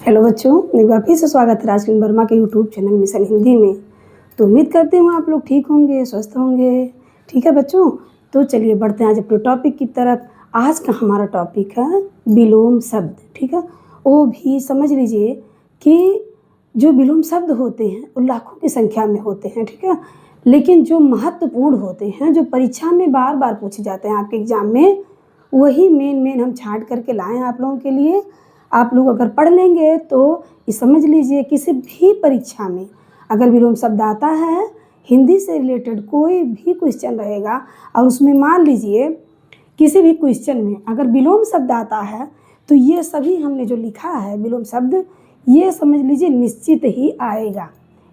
Hello बच्चों, एक बार फिर से स्वागत है राजकिरण वर्मा के यूट्यूब चैनल मिशन हिंदी में। तो उम्मीद करते हूँ आप लोग ठीक होंगे, स्वस्थ होंगे। ठीक है बच्चों, तो चलिए बढ़ते हैं आज अपने टॉपिक की तरफ। आज का हमारा टॉपिक है विलोम शब्द। ठीक है, वो भी समझ लीजिए कि जो विलोम शब्द होते हैं वो लाखों की संख्या में होते हैं। ठीक है, लेकिन जो महत्वपूर्ण होते हैं, जो परीक्षा में बार बार पूछे जाते हैं आपके एग्जाम में, वही मेन हम छांट करके लाए हैं आप लोगों के लिए। आप लोग अगर पढ़ लेंगे तो ये समझ लीजिए किसी भी परीक्षा में अगर विलोम शब्द आता है, हिंदी से रिलेटेड कोई भी क्वेश्चन रहेगा और उसमें मान लीजिए किसी भी क्वेश्चन में अगर विलोम शब्द आता है तो ये सभी हमने जो लिखा है विलोम शब्द, ये समझ लीजिए निश्चित ही आएगा।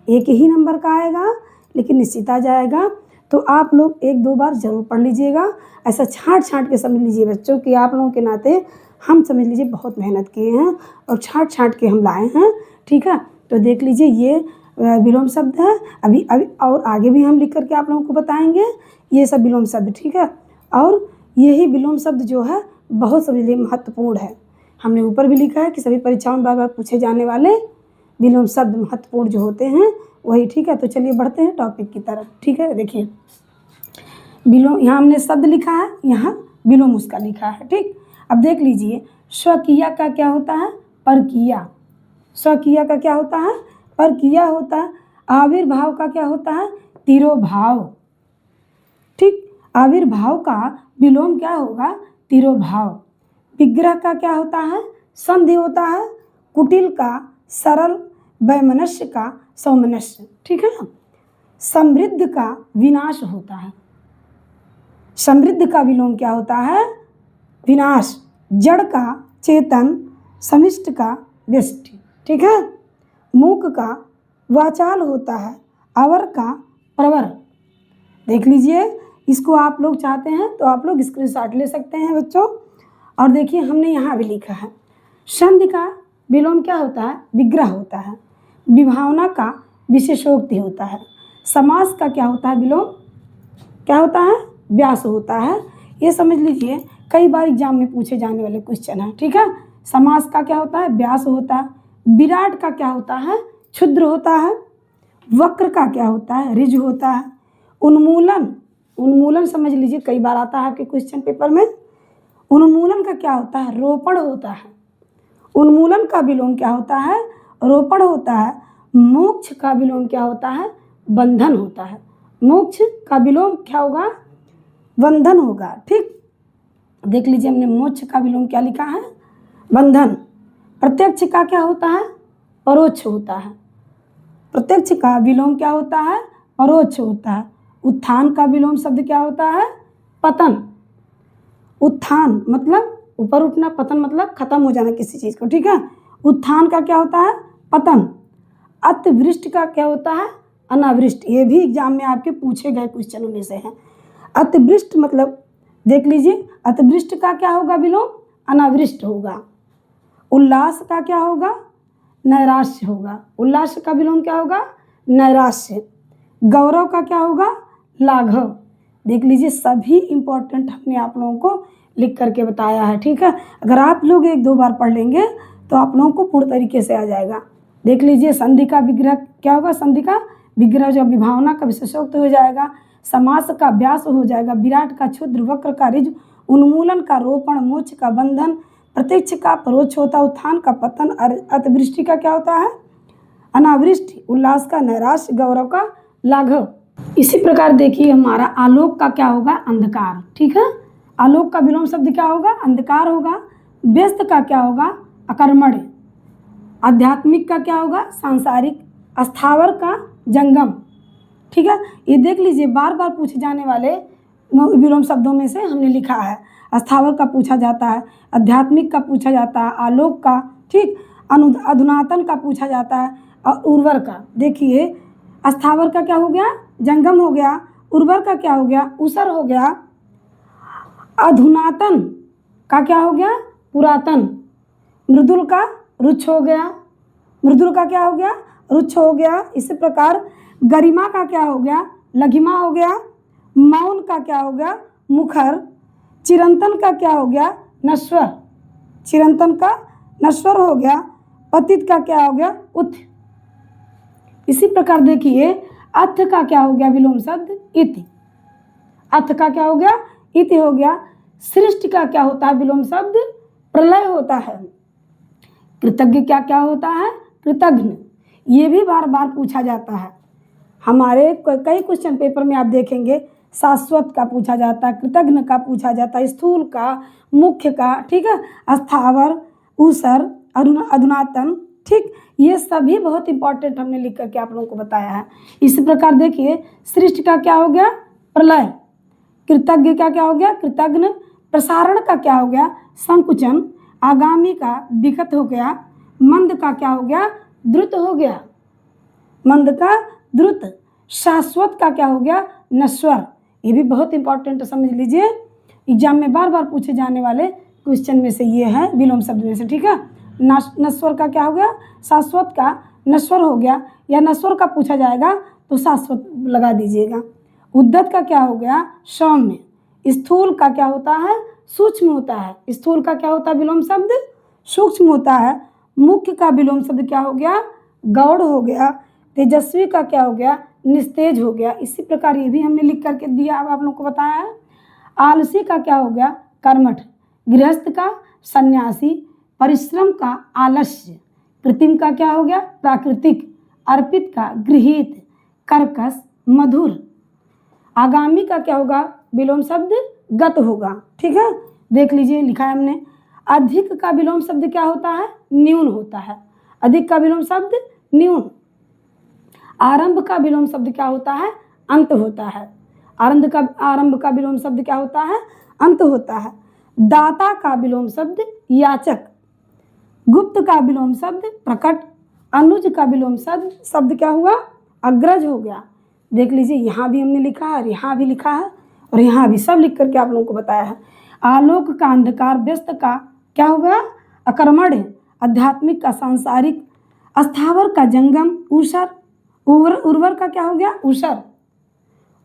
एक ही नंबर का आएगा लेकिन निश्चित आ जाएगा। तो आप लोग एक दो बार ज़रूर पढ़ लीजिएगा। ऐसा छांट के समझ लीजिए बच्चों कि आप लोगों के नाते हम समझ लीजिए बहुत मेहनत किए हैं और छांट के हम लाए हैं। ठीक है, तो देख लीजिए ये विलोम शब्द है। अभी और आगे भी हम लिख करके आप लोगों को बताएंगे ये सब विलोम शब्द। ठीक है, और यही विलोम शब्द जो है बहुत समझ लीजिए महत्वपूर्ण है। हमने ऊपर भी लिखा है कि सभी परीक्षाओं में बार बार पूछे जाने वाले विलोम शब्द महत्वपूर्ण जो होते हैं वही। ठीक है, तो चलिए बढ़ते हैं टॉपिक की तरफ। ठीक है, देखिए विलोम, यहाँ हमने शब्द लिखा है, यहाँ विलोम उसका लिखा है। ठीक, अब देख लीजिए स्वकीया का क्या होता है, परकीया। स्वकीया का क्या होता है, परकीया होता है। आविर्भाव का क्या होता है, तिरोभाव। ठीक, आविर्भाव का विलोम क्या होगा, तिरोभाव। विग्रह का क्या होता है, संधि होता है। कुटिल का सरल, वैमनस्य का सौमनस्य। ठीक है, समृद्ध का विनाश होता है। समृद्ध का विलोम क्या होता है, विनाश। जड़ का चेतन, समिष्ट का व्यष्टि। ठीक है, मूक का वाचाल होता है, अवर का प्रवर। देख लीजिए, इसको आप लोग चाहते हैं तो आप लोग स्क्रीनशॉट ले सकते हैं बच्चों। और देखिए हमने यहाँ भी लिखा है संधि का विलोम क्या होता है, विग्रह होता है। विभावना का विशेषोक्ति होता है। समास का क्या होता है विलोम, क्या होता है, व्यास होता है। ये समझ लीजिए कई बार एग्जाम में पूछे जाने वाले क्वेश्चन है। ठीक है, समास का क्या होता है, व्यास होता है। विराट का क्या होता है, क्षुद्र होता है। वक्र का क्या होता है, ऋज होता है। उन्मूलन, उन्मूलन समझ लीजिए कई बार आता है आपके क्वेश्चन पेपर में। उन्मूलन का क्या होता है, रोपण होता है। उन्मूलन का विलोम क्या होता है, रोपण होता है। मोक्ष का विलोम क्या होता है, बंधन होता है। मोक्ष का विलोम क्या होगा, बंधन होगा। ठीक, देख लीजिए हमने मोक्ष का विलोम क्या लिखा है, बंधन। प्रत्यक्ष का क्या होता है, परोक्ष होता है। प्रत्यक्ष का विलोम क्या होता है, परोक्ष होता है। उत्थान का विलोम शब्द क्या होता है, पतन। उत्थान मतलब ऊपर उठना, पतन मतलब खत्म हो जाना किसी चीज़ को। ठीक है, उत्थान का क्या होता है, पतन। अतिवृष्टि का क्या होता है, अनावृष्ट। ये भी एग्जाम में आपके पूछे गए क्वेश्चनों में से है। अतिवृष्ट मतलब देख लीजिए अतिवृष्ट का क्या होगा विलोम, अनावृष्ट होगा। उल्लास का क्या होगा, नैराश्य होगा। उल्लास का विलोम क्या होगा, नैराश्य। गौरव का क्या होगा, लाघव। देख लीजिए सभी इंपॉर्टेंट हमने आप लोगों को लिख करके बताया है। ठीक है, अगर आप लोग एक दो बार पढ़ लेंगे तो आप लोगों को पूर्ण तरीके से आ जाएगा। देख लीजिए संधि का विग्रह क्या होगा, संधि का विग्रह जो विभावना का विशेषोक्त हो जाएगा। समास का व्यास हो जाएगा। विराट का क्षुद्र, वक्र का ऋज, उन्मूलन का रोपण, मोक्ष का बंधन, प्रत्यक्ष का परोक्ष होता, उत्थान का पतन, अतिवृष्टि का क्या होता है, अनावृष्टि, उल्लास का नैराश्य, गौरव का लाघव। इसी प्रकार देखिए हमारा आलोक का क्या होगा, अंधकार। ठीक है, आलोक का विलोम शब्द क्या होगा, अंधकार होगा। व्यस्त का क्या होगा, अकर्मण्य। आध्यात्मिक का क्या होगा, सांसारिक। अस्थावर का जंगम। ठीक है, ये देख लीजिए बार बार पूछे जाने वाले विलोम शब्दों में से हमने लिखा है। अस्थावर का पूछा जाता है, आध्यात्मिक का पूछा जाता है, आलोक का, ठीक, अधुनातन का पूछा जाता है, और उर्वर का। देखिए अस्थावर का क्या हो गया, जंगम हो गया। उर्वर का क्या हो गया, ऊसर हो गया। अधुनातन का क्या हो गया, पुरातन। मृदुल का रुच्छ हो गया। मृदुल का क्या हो गया, रुच्छ हो गया। इसी प्रकार गरिमा का क्या हो गया, लघिमा हो गया। मौन का क्या हो गया, मुखर। चिरंतन का क्या हो गया, नश्वर। चिरंतन का नश्वर हो गया। पतित का क्या हो गया? उथ। इसी प्रकार देखिए अथ का क्या हो गया? विलोम शब्द इति। अथ का क्या हो गया? इति हो गया। सृष्टि का क्या होता है? विलोम शब्द प्रलय होता है। कृतज्ञ क्या क्या होता है? कृतघ्न। ये भी बार बार पूछा जाता है हमारे कई क्वेश्चन पेपर में, आप देखेंगे शाश्वत का पूछा जाता है, कृतघ्न का पूछा जाता है, स्थूल का, मुख्य का, ठीक है, अस्थावर, ऊसर, अधुनातन, ठीक, ये सभी बहुत इंपॉर्टेंट हमने लिख करके आप लोगों को बताया है। इसी प्रकार देखिए सृष्टि का क्या हो गया? प्रलय। कृतज्ञ का क्या हो गया? कृतघ्न। प्रसारण का क्या हो गया? संकुचन। आगामी का विगत हो गया। मंद का क्या हो गया? द्रुत हो गया। मंद का द्रुत। शाश्वत का क्या हो गया? नश्वर। ये भी बहुत इंपॉर्टेंट समझ लीजिए, एग्जाम में बार बार पूछे जाने वाले क्वेश्चन में से ये है, विलोम शब्द में से, ठीक है। नश्वर का क्या हो गया? शाश्वत का नश्वर हो गया, या नश्वर का पूछा जाएगा तो शाश्वत लगा दीजिएगा। उद्दत का क्या हो गया? सौम्य। स्थूल का क्या होता है? सूक्ष्म होता है। स्थूल का क्या होता है? विलोम शब्द सूक्ष्म होता है। मुख्य का विलोम शब्द क्या हो गया? गौड़ हो गया। तेजस्वी का क्या हो गया? निस्तेज हो गया। इसी प्रकार ये भी हमने लिख करके दिया, अब आप लोग को बताया है। आलसी का क्या हो गया? कर्मठ। गृहस्थ का सन्यासी। परिश्रम का आलस्य। कृत्रिम का क्या हो गया? प्राकृतिक। अर्पित का गृहीत। कर्कश मधुर। आगामी का क्या होगा? विलोम शब्द गत होगा, ठीक है, देख लीजिए लिखा है हमने। अधिक का विलोम शब्द क्या होता है? न्यून होता है। अधिक का विलोम शब्द न्यून। आरंभ का विलोम शब्द क्या होता है? अंत होता है। आरंभ का विलोम शब्द क्या होता है? अंत होता है। दाता का विलोम शब्द याचक। गुप्त का विलोम शब्द प्रकट। अनुज का विलोम शब्द क्या हुआ? अग्रज हो गया। देख लीजिए यहाँ भी हमने लिखा है और यहाँ भी लिखा है और यहाँ भी, सब लिख करके आप लोगों को बताया है। आलोक का अंधकार। व्यस्त का क्या होगा? अकर्मण्य। आध्यात्मिक का सांसारिक। अस्थावर का जंगम। ऊषर। उर्वर का क्या हो गया? ऊषर।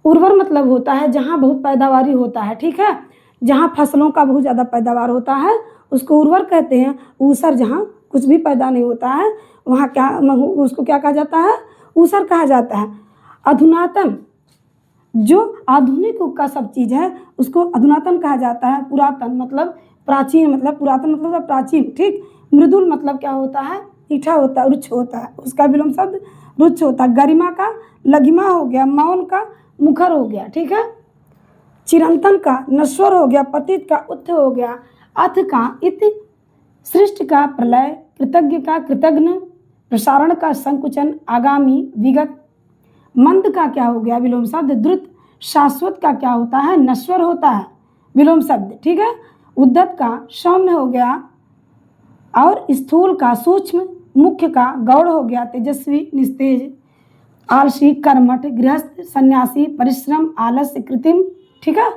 उर्वर मतलब होता है जहाँ बहुत पैदावारी होता है, ठीक है, जहाँ फसलों का बहुत ज़्यादा पैदावार होता है उसको उर्वर कहते हैं। ऊसर जहाँ कुछ भी पैदा नहीं होता है वहाँ क्या, उसको क्या कहा जाता है? ऊसर कहा जाता है। अधुनातन, जो आधुनिक युग का सब चीज़ है उसको अधुनातन कहा जाता है। पुरातन मतलब प्राचीन, मतलब पुरातन मतलब प्राचीन, ठीक। मृदुल मतलब क्या होता है? मीठा होता है, रुक्ष होता है, उसका विलोम शब्द रुक्ष होता है। गरिमा का लघिमा हो गया। मौन का मुखर हो गया, ठीक है। चिरंतन का नश्वर हो गया। पतित का उत्थ हो गया। अथ का इति। सृष्टि का प्रलय। कृतज्ञ का कृतघ्न। प्रसारण का संकुचन। आगामी विगत। मंद का क्या हो गया? विलोम शब्द द्रुत। शाश्वत का क्या होता है? नश्वर होता है, विलोम शब्द, ठीक है। उद्दत का सौम्य हो गया और स्थूल का सूक्ष्म। मुख्य का गौड़ हो गया। तेजस्वी निस्तेज। आलसी कर्मठ। गृहस्थ सन्यासी। परिश्रम आलस्य कृत्रिम, ठीक है।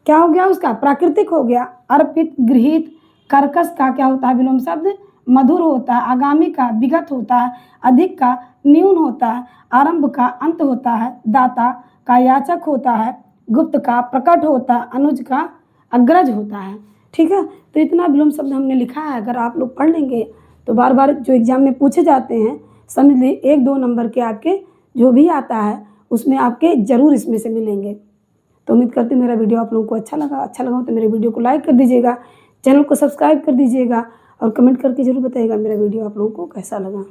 क्या हो गया? उसका प्राकृतिक हो गया। अर्पित गृहीत। कर्कश का क्या होता है? विलोम शब्द मधुर होता है। आगामी का विगत होता है। अधिक का न्यून होता है। आरंभ का अंत होता है। दाता का याचक होता है। गुप्त का प्रकट होता है। अनुज का अग्रज होता है, ठीक है। तो इतना विलोम शब्द हमने लिखा है, अगर आप लोग पढ़ लेंगे तो बार बार जो एग्जाम में पूछे जाते हैं, समझ लीजिए 1-2 नंबर के आपके जो भी आता है उसमें आपके ज़रूर इसमें से मिलेंगे। तो उम्मीद करती हूँ मेरा वीडियो आप लोगों को अच्छा लगा तो मेरे वीडियो को लाइक कर दीजिएगा, चैनल को सब्सक्राइब कर दीजिएगा और कमेंट करके ज़रूर बताइएगा मेरा वीडियो आप लोगों को कैसा लगा।